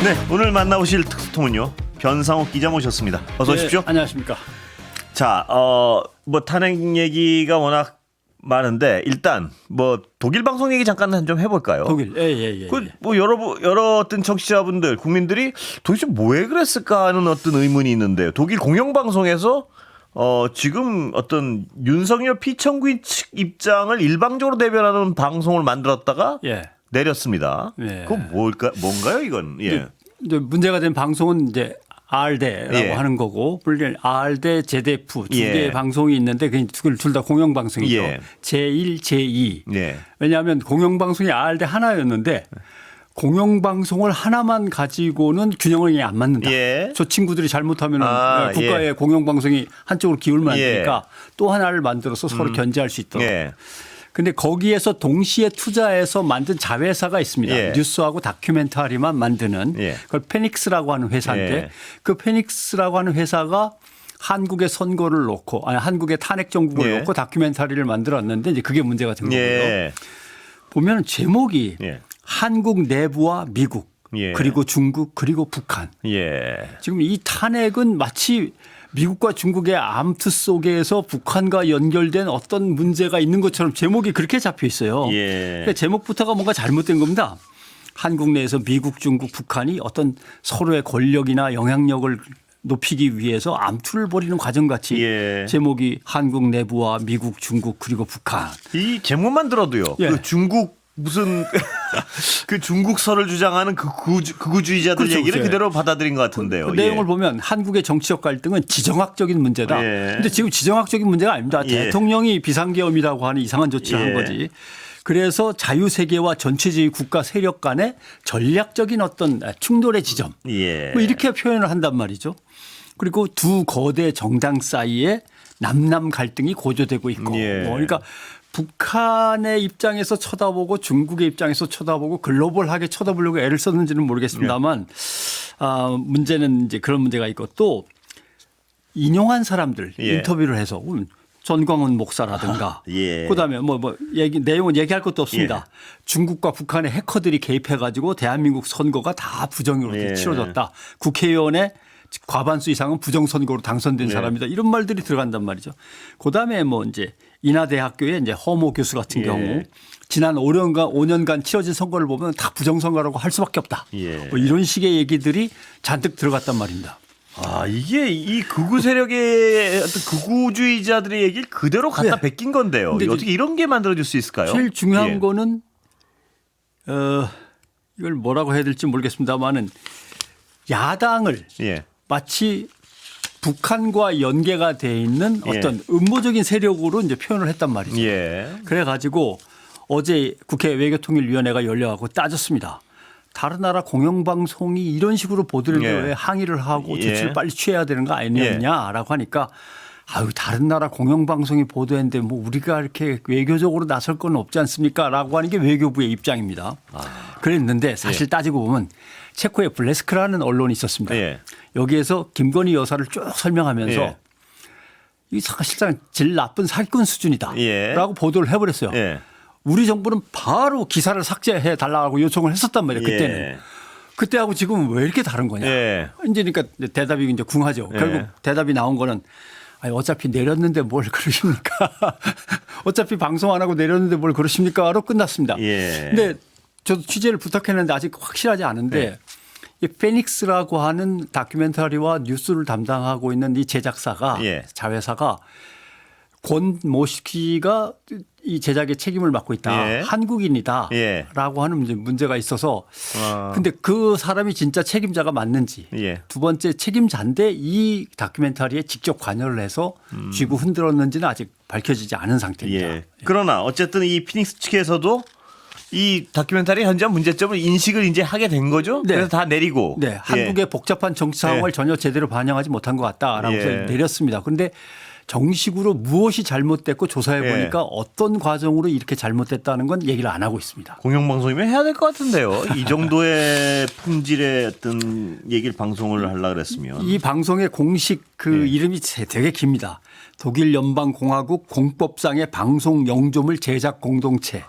네, 오늘 만나보실 특수통은요, 변상욱 기자 모셨습니다. 어서 오십시오. 안녕하십니까. 자, 뭐 탄핵 얘기가 워낙 많은데 일단 뭐 독일 방송 얘기 잠깐 좀 해볼까요? 독일, 예. 뭐 여러 어떤 청취자분들, 국민들이 도대체 왜 그랬을까 하는 어떤 의문이 있는데요. 독일 공영방송에서 지금 어떤 윤석열 피청구인 측 입장을 일방적으로 대변하는 방송을 만들었다가 내렸습니다. 그건 뭔가요, 이건? 예. 이제 문제가 된 방송은 이제 ARD라고 하는 거고, 물론 ARD, ZDF 두 개의 방송이 있는데 둘 다 공영방송이죠. 제1, 제2. 왜냐하면 공영방송이 ARD 하나였는데 공영방송을 하나만 가지고는 균형이 안 맞는다. 저 친구들이 잘못하면 국가의 공영방송이 한쪽으로 기울면 안 되니까 또 하나를 만들어서 서로 견제할 수 있도록. 근데 거기에서 동시에 투자해서 만든 자회사가 있습니다. 뉴스하고 다큐멘터리만 만드는 그걸 페닉스라고 하는 회사인데 그 페닉스라고 하는 회사가 한국의 선거를 놓고 한국의 탄핵 정국을 놓고 다큐멘터리를 만들었는데 이제 그게 문제가 된 거고요. 보면 제목이 한국 내부와 미국 그리고 중국 그리고 북한. 지금 이 탄핵은 마치 미국과 중국의 암투 속에서 북한과 연결된 어떤 문제가 있는 것처럼 제목이 그렇게 잡혀 있어요. 그러니까 제목부터가 뭔가 잘못된 겁니다. 한국 내에서 미국, 중국, 북한이 어떤 서로의 권력이나 영향력을 높이기 위해서 암투를 벌이는 과정같이 제목이 한국 내부와 미국, 중국 그리고 북한. 이 제목만 들어도요. 그 중국 무슨 그 중국설을 주장하는 극우주의자들 얘기를 그대로 받아들인 것 같은데요. 그 내용을 보면 한국의 정치적 갈등은 지정학적인 문제다. 그런데 지금 지정학적인 문제가 아닙니다. 대통령이 비상계엄이라고 하는 이상한 조치를 한 거지. 그래서 자유세계와 전체주의 국가 세력 간의 전략적인 어떤 충돌의 지점. 뭐 이렇게 표현을 한단 말이죠. 그리고 두 거대 정당 사이에 남남 갈등이 고조되고 있고. 그러니까 북한의 입장에서 쳐다보고 중국의 입장에서 쳐다보고 글로벌하게 쳐다보려고 애를 썼는지는 모르겠습니다만 문제는 이제 그런 문제가 있고 또 인용한 사람들 인터뷰를 해서 전광훈 목사라든가 그다음에 내용은 얘기할 것도 없습니다. 중국과 북한의 해커들이 개입해 가지고 대한민국 선거가 다 부정으로 치러졌다. 국회의원의 과반수 이상은 부정선거로 당선된 사람이다. 이런 말들이 들어간단 말이죠. 그다음에 이제 인하대학교의 이제 허모 교수 같은 경우 지난 5년간 치러진 선거를 보면 다 부정선거라고 할 수밖에 없다. 뭐 이런 식의 얘기들이 잔뜩 들어갔단 말입니다. 이게 이 극우 세력의 어떤 극우주의자들의 얘기를 그대로 갖다 베낀 건데요. 어떻게 이런 게 만들어질 수 있을까요? 제일 중요한 거는 이걸 뭐라고 해야 될지 모르겠습니다만은 야당을 마치 북한과 연계가 돼 있는 어떤 음모적인 세력으로 이제 표현을 했단 말이죠. 그래가지고 어제 국회 외교통일위원회가 열려가고 따졌습니다. 다른 나라 공영방송이 이런 식으로 보도를 왜 항의를 하고 조치를 빨리 취해야 되는 거 아니냐라고 하니까 다른 나라 공영방송이 보도했는데 뭐 우리가 이렇게 외교적으로 나설 건 없지 않습니까? 라고 하는 게 외교부의 입장입니다. 그랬는데 사실 따지고 보면 체코의 블레스크라는 언론이 있었습니다. 여기에서 김건희 여사를 쭉 설명하면서 이 사실상 제일 나쁜 사기꾼 수준이다 라고 보도를 해버렸어요. 우리 정부는 바로 기사를 삭제해 달라고 요청을 했었단 말이에요. 그때는. 그때하고 지금 왜 이렇게 다른 거냐. 이제 그러니까 대답이 이제 궁하죠. 결국 대답이 나온 거는 어차피 내렸는데 뭘 그러십니까? 어차피 방송 안 하고 내렸는데 뭘 그러십니까?로 끝났습니다. 근데 저도 취재를 부탁했는데 아직 확실하지 않은데 이 페닉스라고 하는 다큐멘터리와 뉴스를 담당하고 있는 이 제작사가 자회사가 권 모 씨가 이 제작의 책임을 맡고 있다. 한국인이다. 라고 하는 문제가 있어서 근데 그 사람이 진짜 책임자가 맞는지 두 번째 책임자인데 이 다큐멘터리에 직접 관여를 해서 쥐고 흔들었는지는 아직 밝혀지지 않은 상태입니다. 그러나 어쨌든 이 피닉스 측에서도 이 다큐멘터리 현재 문제점을 인식을 이제 하게 된 거죠. 그래서 다 내리고. 한국의 복잡한 정치 상황을 전혀 제대로 반영하지 못한 것 같다라고 해서 내렸습니다. 그런데 정식으로 무엇이 잘못됐고 조사해 보니까 어떤 과정으로 이렇게 잘못됐다는 건 얘기를 안 하고 있습니다. 공영방송이면 해야 될 것 같은데요. 이 정도의 품질의 어떤 얘기를 방송을 하려고 그랬으면. 이 방송의 공식 이름이 되게 깁니다. 독일 연방공화국 공법상의 방송 영조물 제작 공동체.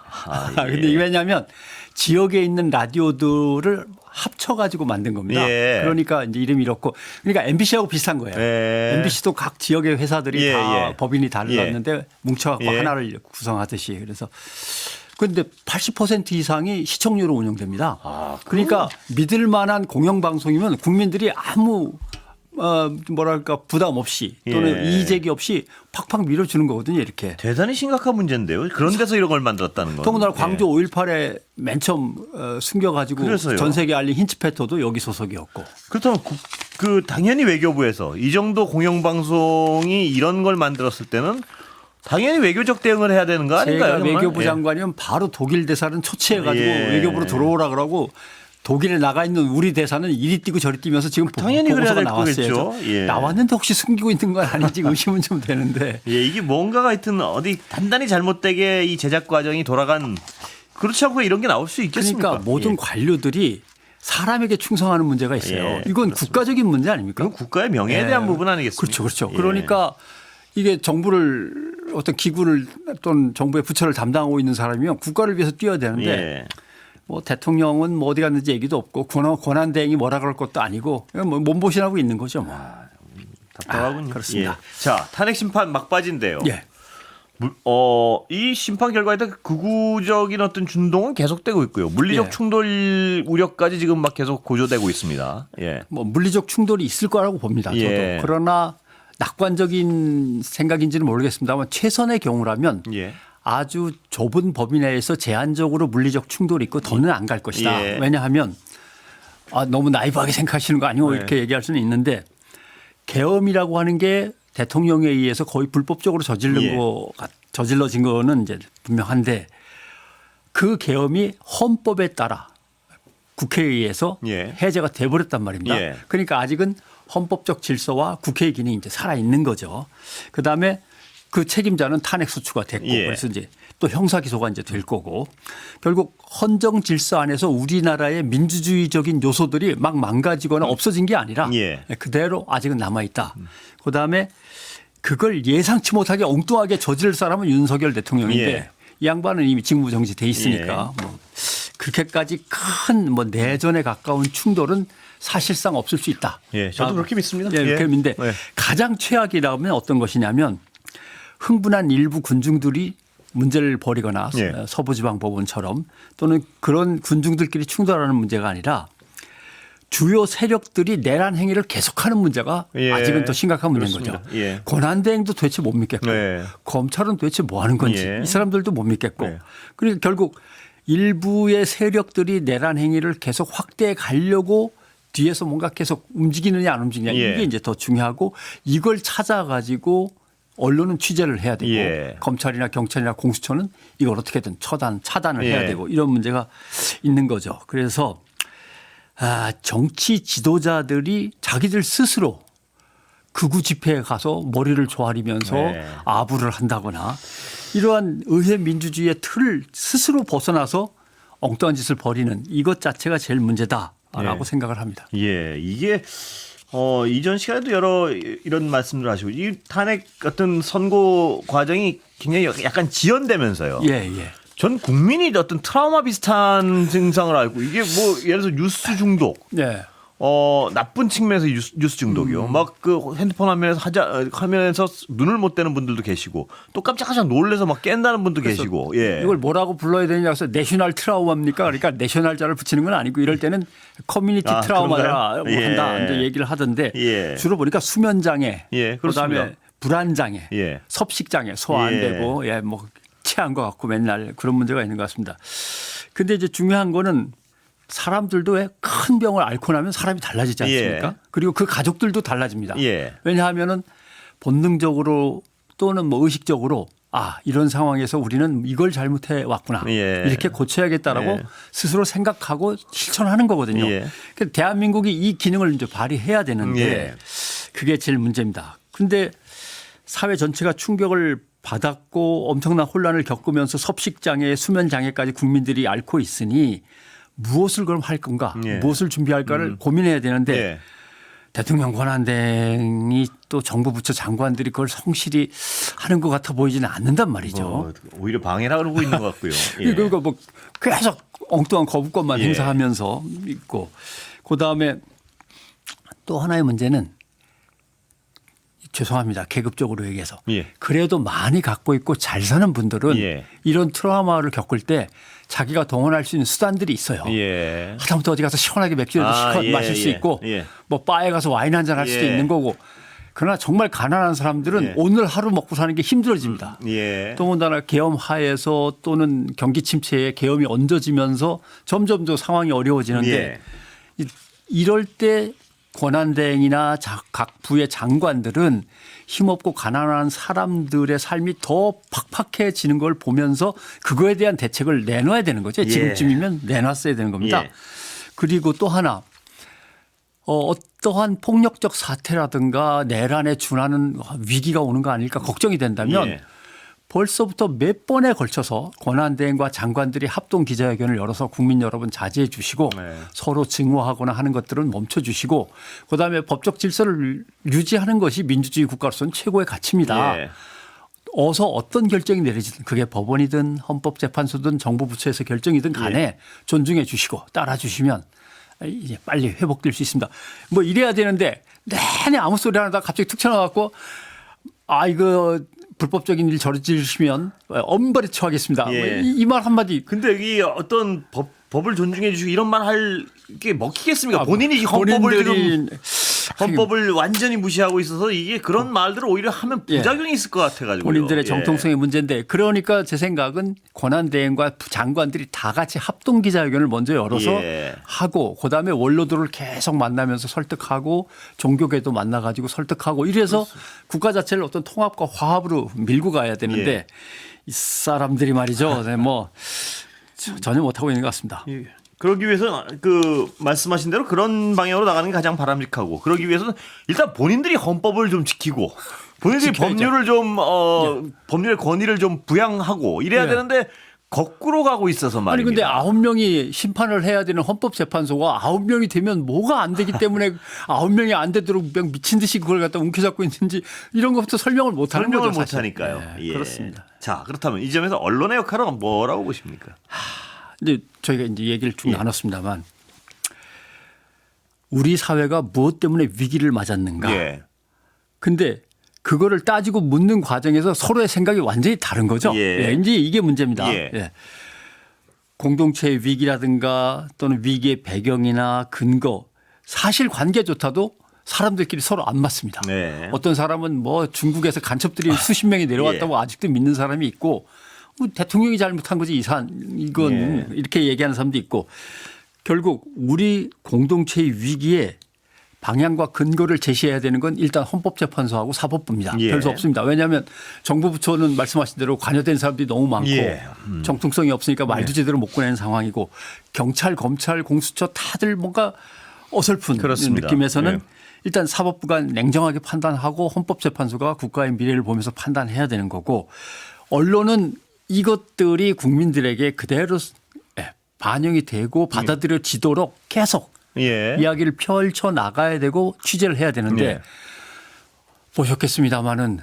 근데 왜냐하면 지역에 있는 라디오들을 합쳐가지고 만든 겁니다. 예. 그러니까 이제 이름이 이렇고 그러니까 MBC하고 비슷한 거예요. 예. MBC도 각 지역의 회사들이 예, 다 예. 법인이 달랐는데 예. 뭉쳐갖고 예. 하나를 구성하듯이 그래서 그런데 80% 이상이 시청료로 운영됩니다. 그러니까 믿을 만한 공영방송이면 국민들이 아무 뭐랄까 부담 없이 또는 예. 이의제기 없이 팍팍 밀어주는 거거든요. 이렇게. 대단히 심각한 문제인데요. 그런 데서 이런 걸 만들었다는 건. 더군다나 광주 5.18에 맨 처음 숨겨가지고 그래서요. 전 세계 알린 힌츠페터도 여기 소속이었고. 그렇다면 그 당연히 외교부에서 이 정도 공영방송이 이런 걸 만들었을 때는 당연히 외교적 대응을 해야 되는 거 아닌가요? 제가 정말? 외교부 예. 장관이면 바로 독일 대사는 초치해가지고 예. 외교부로 들어오라 그러고 독일에 나가 있는 우리 대사는 이리 뛰고 저리 뛰면서 지금 당연히 그래야 보고서가 될 나왔어요. 거겠죠. 예. 나왔는데 혹시 숨기고 있는 건 아닌지 의심은 좀 되는데. 예, 이게 뭔가가 하여튼 어디 단단히 잘못되게 이 제작 과정이 돌아간 그렇지 않고 이런 게 나올 수 있겠습니까? 그러니까 모든 예. 관료들이 사람에게 충성하는 문제가 있어요. 예, 이건 그렇습니다. 국가적인 문제 아닙니까? 그건 국가의 명예에 예. 대한 부분 아니겠습니까? 그렇죠. 그렇죠. 예. 그러니까 이게 정부를 어떤 기구를 또는 정부의 부처를 담당하고 있는 사람이면 국가를 위해서 뛰어야 되는데 예. 뭐 대통령은 뭐 어디 갔는지 얘기도 없고 권한 대행이 뭐라 그럴 것도 아니고 그냥 뭐 몸보신하고 있는 거죠. 뭐. 답답하군요. 그렇습니다. 예. 자, 탄핵 심판 막바지인데요. 예. 이 심판 결과에 따라 극우적인 어떤 준동은 계속되고 있고요. 물리적 예. 충돌 우려까지 지금 막 계속 고조되고 있습니다. 예. 뭐 물리적 충돌이 있을 거라고 봅니다. 저도. 예. 그러나 낙관적인 생각인지는 모르겠습니다만 최선의 경우라면 예. 아주 좁은 범위 내에서 제한적으로 물리적 충돌이 있고 더는 안 갈 것이다. 예. 왜냐하면 너무 나이브하게 생각하시는 거 아니고 네. 이렇게 얘기할 수는 있는데 계엄이라고 하는 게 대통령에 의해서 거의 불법적으로 예. 저질러진 거는 이제 분명한데 그 계엄이 헌법에 따라 국회에 의해서 예. 해제가 돼버렸단 말입니다. 예. 그러니까 아직은 헌법적 질서와 국회의 기능이 이제 살아 있는 거죠. 그 다음에 그 책임자는 탄핵 소추가 됐고 예. 그래서 이제 또 형사 기소가 이제 될 거고 결국 헌정 질서 안에서 우리나라의 민주주의적인 요소들이 막 망가지거나 없어진 게 아니라 예. 그대로 아직은 남아 있다. 그 다음에 그걸 예상치 못하게 엉뚱하게 저지를 사람은 윤석열 대통령인데 예. 이 양반은 이미 직무 정지 돼 있으니까 뭐 그렇게까지 큰 뭐 내전에 가까운 충돌은 사실상 없을 수 있다. 예, 저도 그렇게 믿습니다. 예, 그렇게 믿는데 예. 가장 최악이라면 어떤 것이냐면 흥분한 일부 군중들이 문제를 벌이거나 예. 서부지방법원처럼 또는 그런 군중들끼리 충돌하는 문제가 아니라 주요 세력들이 내란 행위를 계속하는 문제가 예. 아직은 더 심각한 문제인 그렇습니다. 거죠. 예. 권한대행도 도대체 못 믿겠고 네. 검찰은 도대체 뭐 하는 건지 예. 이 사람들도 못 믿겠고 네. 그러니까 결국 일부의 세력들이 내란 행위를 계속 확대해 가려고 뒤에서 뭔가 계속 움직이느냐 안 움직이느냐 예. 이게 이제 더 중요하고 이걸 찾아가지고 언론은 취재를 해야 되고 예. 검찰이나 경찰이나 공수처는 이걸 어떻게든 차단을 예. 해야 되고 이런 문제가 있는 거죠. 그래서 정치 지도자들이 자기들 스스로 극우 집회에 가서 머리를 조아리면서 네. 아부를 한다거나 이러한 의회 민주주의의 틀을 스스로 벗어나서 엉뚱한 짓을 벌이는 이것 자체가 제일 문제다라고 네. 생각을 합니다. 예, 이게 이전 시간에도 여러 이런 말씀을 하시고 이 탄핵 어떤 선고 과정이 굉장히 약간 지연되면서요. 예, 예. 전 국민이 어떤 트라우마 비슷한 증상을 알고 이게 뭐 예를 들어서 뉴스 중독, 네. 나쁜 측면에서 뉴스 중독이요. 막 그 핸드폰 화면에서 눈을 못 떼는 분들도 계시고 또 깜짝깜짝 놀래서 막 깬다는 분도 계시고. 예. 이걸 뭐라고 불러야 되느냐 해서 내셔널 트라우마입니까? 그러니까 내셔널자를 붙이는 건 아니고 이럴 때는 커뮤니티 트라우마라 그런가요? 예. 한다 이제 얘기를 하던데 예. 주로 보니까 수면 장애, 예, 그다음에 그렇습니다. 불안 장애, 예. 섭식 장애, 소화 안 예. 되고 뭐 체한 것 같고 맨날 그런 문제가 있는 것 같습니다. 근데 이제 중요한 거는 사람들도 왜 큰 병을 앓고 나면 사람이 달라지지 않습니까? 예. 그리고 그 가족들도 달라집니다. 예. 왜냐하면은 본능적으로 또는 뭐 의식적으로 이런 상황에서 우리는 이걸 잘못해 왔구나. 예. 이렇게 고쳐야겠다라고 예. 스스로 생각하고 실천하는 거거든요. 예. 그래서 대한민국이 이 기능을 이제 발휘해야 되는데 예. 그게 제일 문제입니다. 그런데 사회 전체가 충격을 받았고 엄청난 혼란을 겪으면서 섭식장애, 수면장애까지 국민들이 앓고 있으니 무엇을 그럼 할 건가, 예. 무엇을 준비할까를 고민해야 되는데 예. 대통령 권한대행이 또 정부 부처 장관들이 그걸 성실히 하는 것 같아 보이지는 않는단 말이죠. 오히려 방해라 그러고 있는 것 같고요. 예. 그러니까 뭐 계속 엉뚱한 거부권만 예. 행사하면서 있고 그다음에 또 하나의 문제는 죄송합니다. 계급적으로 얘기해서. 예. 그래도 많이 갖고 있고 잘 사는 분들은 예. 이런 트라우마를 겪을 때 자기가 동원할 수 있는 수단들이 있어요. 예. 하다못해 어디 가서 시원하게 맥주라도 시원하게 예, 마실 수 예, 있고 예. 뭐 바에 가서 와인 한잔 할 수도 예. 있는 거고 그러나 정말 가난한 사람들은 예. 오늘 하루 먹고 사는 게 힘들어집니다. 예. 더군다나 계엄 하에서 또는 경기 침체에 계엄이 얹어지면서 점점 더 상황이 어려워지는데 예. 이럴 때 권한대행이나 각 부의 장관들은 힘없고 가난한 사람들의 삶이 더 팍팍해지는 걸 보면서 그거에 대한 대책을 내놔야 되는 거죠. 예. 지금쯤이면 내놨어야 되는 겁니다. 예. 그리고 또 하나 어떠한 폭력적 사태라든가 내란에 준하는 위기가 오는 거 아닐까 걱정이 된다면 예. 벌써부터 몇 번에 걸쳐서 권한대행과 장관들이 합동 기자회견을 열어서 국민 여러분 자제해 주시고 네. 서로 증오하거나 하는 것들은 멈춰 주시고 그다음에 법적 질서를 유지하는 것이 민주주의 국가로서는 최고의 가치입니다. 예. 어서 어떤 결정이 내려지든 그게 법원이든 헌법재판소든 정부 부처에서 결정이든 간에 존중해 주시고 따라 주시면 이제 빨리 회복될 수 있습니다. 뭐 이래야 되는데 내내 아무 소리 안 하다가 갑자기 툭 튀어나왔고 이거 불법적인 일 저지르시면 엄벌에 처하겠습니다. 예. 이 말 한마디. 근데 여기 어떤 법을 존중해 주시고 이런 말 할 게 먹히겠습니까? 본인이 헌법을 본인들이 지금 헌법을 완전히 무시하고 있어서 이게 그런 말들을 오히려 하면 부작용이 있을 것 같아가지고 본인들의 정통성의 문제인데 그러니까 제 생각은 권한대행과 장관들이 다 같이 합동 기자회견을 먼저 열어서 예. 하고 그다음에 원로들을 계속 만나면서 설득하고 종교계도 만나가지고 설득하고 이래서 국가 자체를 어떤 통합과 화합으로 밀고 가야 되는데 예. 이 사람들이 말이죠. 뭐 전혀 못하고 있는 것 같습니다. 예. 그러기 위해서 그 말씀하신 대로 그런 방향으로 나가는 게 가장 바람직하고 그러기 위해서는 일단 본인들이 헌법을 좀 지키고 본인들이 지켜야죠. 법률을 좀 법률의 권위를 좀 부양하고 이래야 예. 되는데 거꾸로 가고 있어서 아니 말입니다. 근데 9명이 심판을 해야 되는 헌법재판소가 9명이 되면 뭐가 안 되기 때문에 9명이 안 되도록 그냥 미친 듯이 그걸 갖다 움켜잡고 있는지 이런 것부터 설명을 못 하는 설명을 거죠. 못 사실. 하니까요. 네, 예. 그렇습니다. 자, 그렇다면 이 점에서 언론의 역할은 뭐라고 보십니까? 이제 저희가 이제 얘기를 쭉 예. 나눴습니다만 우리 사회가 무엇 때문에 위기를 맞았는가. 예. 근데 그거를 따지고 묻는 과정에서 서로의 생각이 완전히 다른 거죠. 예. 예, 이제 이게 문제입니다. 예. 예. 공동체의 위기라든가 또는 위기의 배경이나 근거 사실관계조차도 사람들끼리 서로 안 맞습니다. 네. 어떤 사람은 뭐 중국에서 간첩들이 수십 명이 내려왔다고 아직도 믿는 사람이 있고 뭐 대통령이 잘못한 거지 이건 예. 이렇게 얘기하는 사람도 있고 결국 우리 공동체의 위기에 방향과 근거를 제시해야 되는 건 일단 헌법재판소하고 사법부입니다. 예. 별 수 없습니다. 왜냐하면 정부 부처는 말씀하신 대로 관여된 사람들이 너무 많고 예. 정통성이 없으니까 말도 제대로 못 꺼내는 상황이고 경찰, 검찰, 공수처 다들 뭔가 어설픈 그렇습니다. 느낌에서는 예. 일단 사법부가 냉정하게 판단하고 헌법재판소가 국가의 미래를 보면서 판단해야 되는 거고 언론은 이것들이 국민들에게 그대로 반영이 되고 받아들여지도록 계속 예. 이야기를 펼쳐 나가야 되고 취재를 해야 되는데 예. 보셨겠습니다마는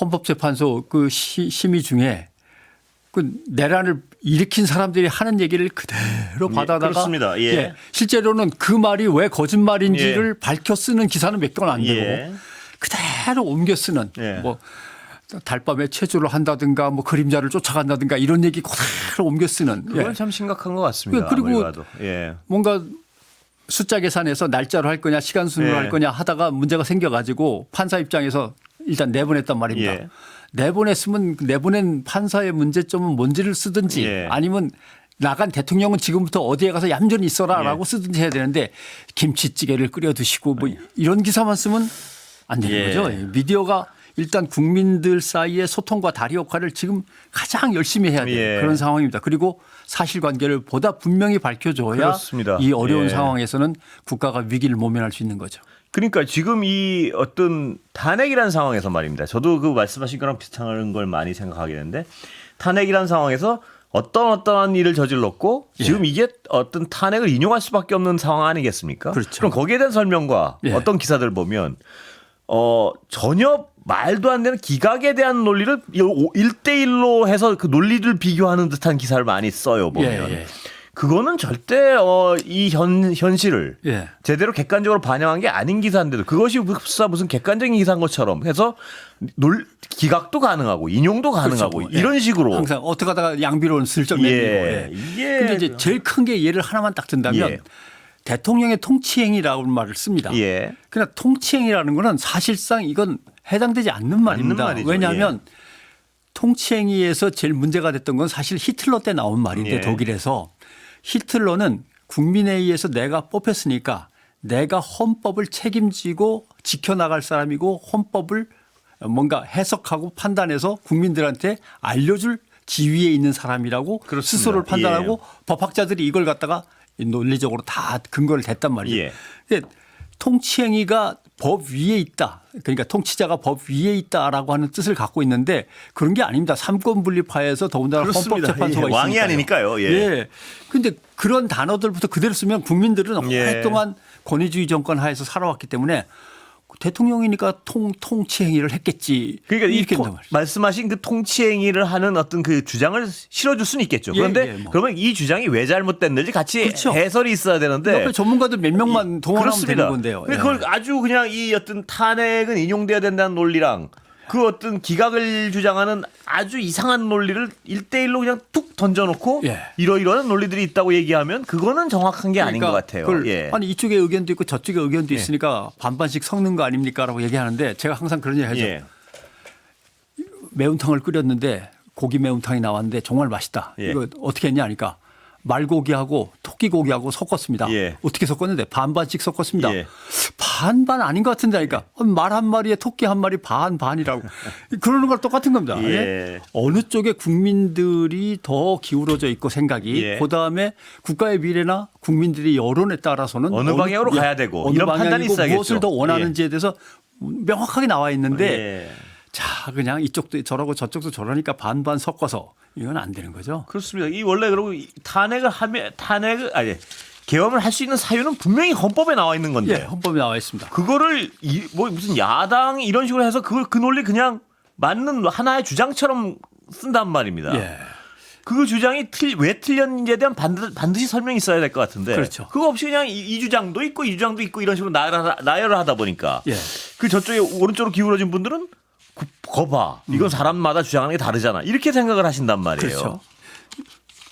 헌법재판소 그 심의 중에 그 내란을 일으킨 사람들이 하는 얘기를 그대로 받아다가 그렇습니다. 예. 실제로는 그 말이 왜 거짓말인지를 밝혀 쓰는 기사는 몇 건 안 되고 예. 그대로 옮겨 쓰는 예. 뭐 달밤에 체조를 한다든가 뭐 그림자를 쫓아간다든가 이런 얘기 그대로 옮겨 쓰는 그건 예. 참 심각한 것 같습니다. 그리고 아무리 봐도. 예. 뭔가 숫자 계산해서 날짜로 할 거냐 시간 순으로 예. 할 거냐 하다가 문제가 생겨가지고 판사 입장에서 일단 내보냈단 말입니다. 예. 내보냈으면 내보낸 판사의 문제점은 뭔지를 쓰든지 예. 아니면 나간 대통령은 지금부터 어디에 가서 얌전히 있어라라고 예. 쓰든지 해야 되는데 김치찌개를 끓여 드시고 뭐 이런 기사만 쓰면 안 되는 예. 거죠. 미디어가 일단 국민들 사이의 소통과 다리 역할을 지금 가장 열심히 해야 돼요. 예. 그런 상황입니다. 그리고 사실관계를 보다 분명히 밝혀줘야 그렇습니다. 이 어려운 예. 상황에서는 국가가 위기를 모면할 수 있는 거죠. 그러니까 지금 이 어떤 탄핵이라는 상황에서 말입니다. 저도 그 말씀하신 거랑 비슷한 걸 많이 생각하게 되는데 탄핵이라는 상황에서 어떠한 일을 저질렀고 지금 이게 어떤 탄핵을 인용할 수밖에 없는 상황 아니겠습니까? 그렇죠. 그럼 거기에 대한 설명과 예. 어떤 기사들 보면 전혀 말도 안 되는 기각에 대한 논리를 1대1로 해서 그 논리를 비교하는 듯한 기사를 많이 써요, 보면. 예. 그거는 절대 이 현실을 예. 제대로 객관적으로 반영한 게 아닌 기사인데도 그것이 무슨 객관적인 기사인 것처럼 해서 기각도 가능하고 인용도 가능하고 그렇죠. 이런 예. 식으로 항상 어떻게 하다가 양비론을 슬쩍 내밀고. 예. 예. 근데 이제 제일 큰 게 예를 하나만 딱 든다면 예. 대통령의 통치행위라고 말을 씁니다. 예. 그러나 통치행위라는 거는 사실상 이건 해당되지 않는 말입니다. 말이죠. 왜냐하면 통치행위에서 제일 문제가 됐던 건 사실 히틀러 때 나온 말인데 예. 독일에서 히틀러는 국민에 의해서 내가 뽑혔으니까 내가 헌법을 책임지고 지켜나갈 사람이고 헌법을 뭔가 해석하고 판단해서 국민들한테 알려줄 지위에 있는 사람이라고 그렇습니다. 스스로를 판단하고 예. 법학자들이 이걸 갖다가 논리적으로 다 근거를 댔단 말이에요. 예. 근데 통치행위가 법 위에 있다. 그러니까 통치자가 법 위에 있다라고 하는 뜻을 갖고 있는데 그런 게 아닙니다. 삼권 분립화해서 더군다나 그렇습니다. 헌법재판소가 예. 왕이 있으니까요. 아니니까요. 예. 예. 근데 그런 단어들부터 그대로 쓰면 국민들은 예. 오랫동안 권위주의 정권 하에서 살아왔기 때문에 대통령이니까 통치 행위를 했겠지. 그러니까 이렇게 된단 말이죠. 말씀하신 그 통치 행위를 하는 어떤 그 주장을 실어줄 수는 있겠죠. 그런데 뭐. 그러면 이 주장이 왜 잘못됐는지 같이 그렇죠. 해설이 있어야 되는데 옆에 전문가들 몇 명만 동원하면 되는 건데요. 근데 그걸 아주 그냥 이 어떤 탄핵은 인용돼야 된다는 논리랑 그 어떤 기각을 주장하는 아주 이상한 논리를 1대1로 그냥 툭 던져놓고 예. 이러이러한 논리들이 있다고 얘기하면 그거는 정확한 게 아닌 것 같아요. 그걸 예. 아니 이쪽에 의견도 있고 저쪽에 의견도 있으니까 반반씩 섞는 거 아닙니까라고 얘기하는데 제가 항상 그런 얘기 하죠. 예. 매운탕을 끓였는데 고기 매운탕이 나왔는데 정말 맛있다. 예. 이거 어떻게 했냐 하니까 말고기하고 토끼고기하고 섞었습니다. 예. 어떻게 섞었는데 반반씩 섞었습니다. 예. 반반 아닌 것 같은데 하니까 말 한 마리에 토끼 한 마리 반반이라고 그러는 걸 똑같은 겁니다. 예. 어느 쪽에 국민들이 더 기울어져 있고 생각이 예. 그다음에 국가의 미래나 국민들의 여론에 따라서는 어느 방향으로 가야 되고 어느 이런 판단이 방향이고 있어야겠죠. 무엇을 더 원하는지에 대해서 명확하게 나와 있는데 예. 자 그냥 이쪽도 저러고 저쪽도 저러니까 반반 섞어서 이건 안 되는 거죠. 그렇습니다. 이 원래 그러고 계엄을 할 수 있는 사유는 분명히 헌법에 나와 있는 건데. 예, 헌법에 나와 있습니다. 그거를 뭐 무슨 야당이 이런 식으로 해서 그 논리 그냥 맞는 하나의 주장처럼 쓴단 말입니다. 예. 그 주장이 왜 틀렸는지에 대한 반드시 설명이 있어야 될 것 같은데. 그렇죠. 그거 없이 그냥 이 주장도 있고 이 주장도 있고 이런 식으로 나열을 하다 보니까 예. 그 저쪽에 오른쪽으로 기울어진 분들은 거봐. 이건 사람마다 주장하는 게 다르잖아. 이렇게 생각을 하신단 말이에요. 그렇죠.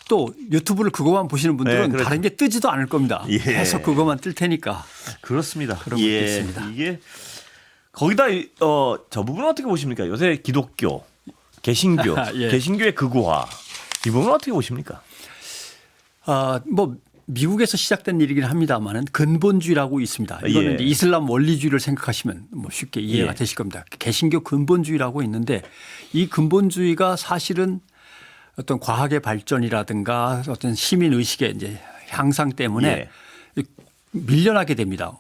또 유튜브를 그거만 보시는 분들은 네, 그렇죠. 다른 게 뜨지도 않을 겁니다. 예. 계속 그거만 뜰 테니까. 그렇습니다. 그런 것도 있습니다. 이게 거기다 저 부분은 어떻게 보십니까? 요새 기독교, 개신교, 예. 개신교의 극우화 이 부분은 어떻게 보십니까? 뭐 미국에서 시작된 일이긴 합니다만은 근본주의라고 있습니다. 이거는 예. 이제 이슬람 원리주의를 생각하시면 뭐 쉽게 이해가 예. 되실 겁니다. 개신교 근본주의라고 있는데 이 근본주의가 사실은 어떤 과학의 발전이라든가 어떤 시민 의식의 이제 향상 때문에 밀려나게 됩니다.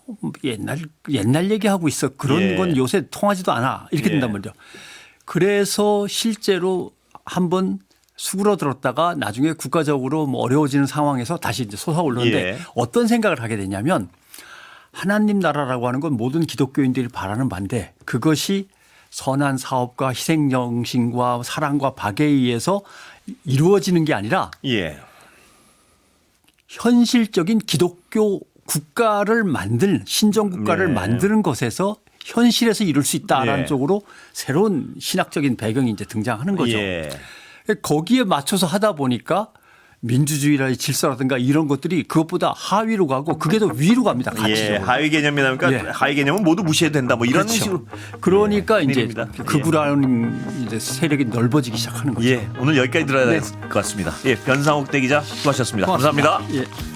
옛날 얘기하고 있어. 그런 예. 건 요새 통하지도 않아. 이렇게 된단 말이죠. 그래서 실제로 한번 수그러들었다가 나중에 국가적으로 뭐 어려워지는 상황에서 다시 이제 솟아오르는데 예. 어떤 생각을 하게 되냐면 하나님 나라라고 하는 건 모든 기독교인들이 바라는 바인데 그것이 선한 사업과 희생정신과 사랑과 박애에 의해서 이루어지는 게 아니라 현실적인 기독교 국가를 만드는 신정국가를 만드는 것에서 현실에서 이룰 수 있다라는 쪽으로 새로운 신학적인 배경이 이제 등장하는 거죠. 거기에 맞춰서 하다 보니까 민주주의라의 질서라든가 이런 것들이 그것보다 하위로 가고 그게 더 위로 갑니다. 가치적으로. 하위 개념이 나오니까 하위 개념은 모두 무시해도 된다. 뭐 이런 그렇죠. 식으로. 그러니까 이제 일입니다. 극우라는 이제 세력이 넓어지기 시작하는 거죠. 오늘 여기까지 들어야 될 것 같습니다. 변상욱 대기자 수고하셨습니다. 고맙습니다. 감사합니다. 예.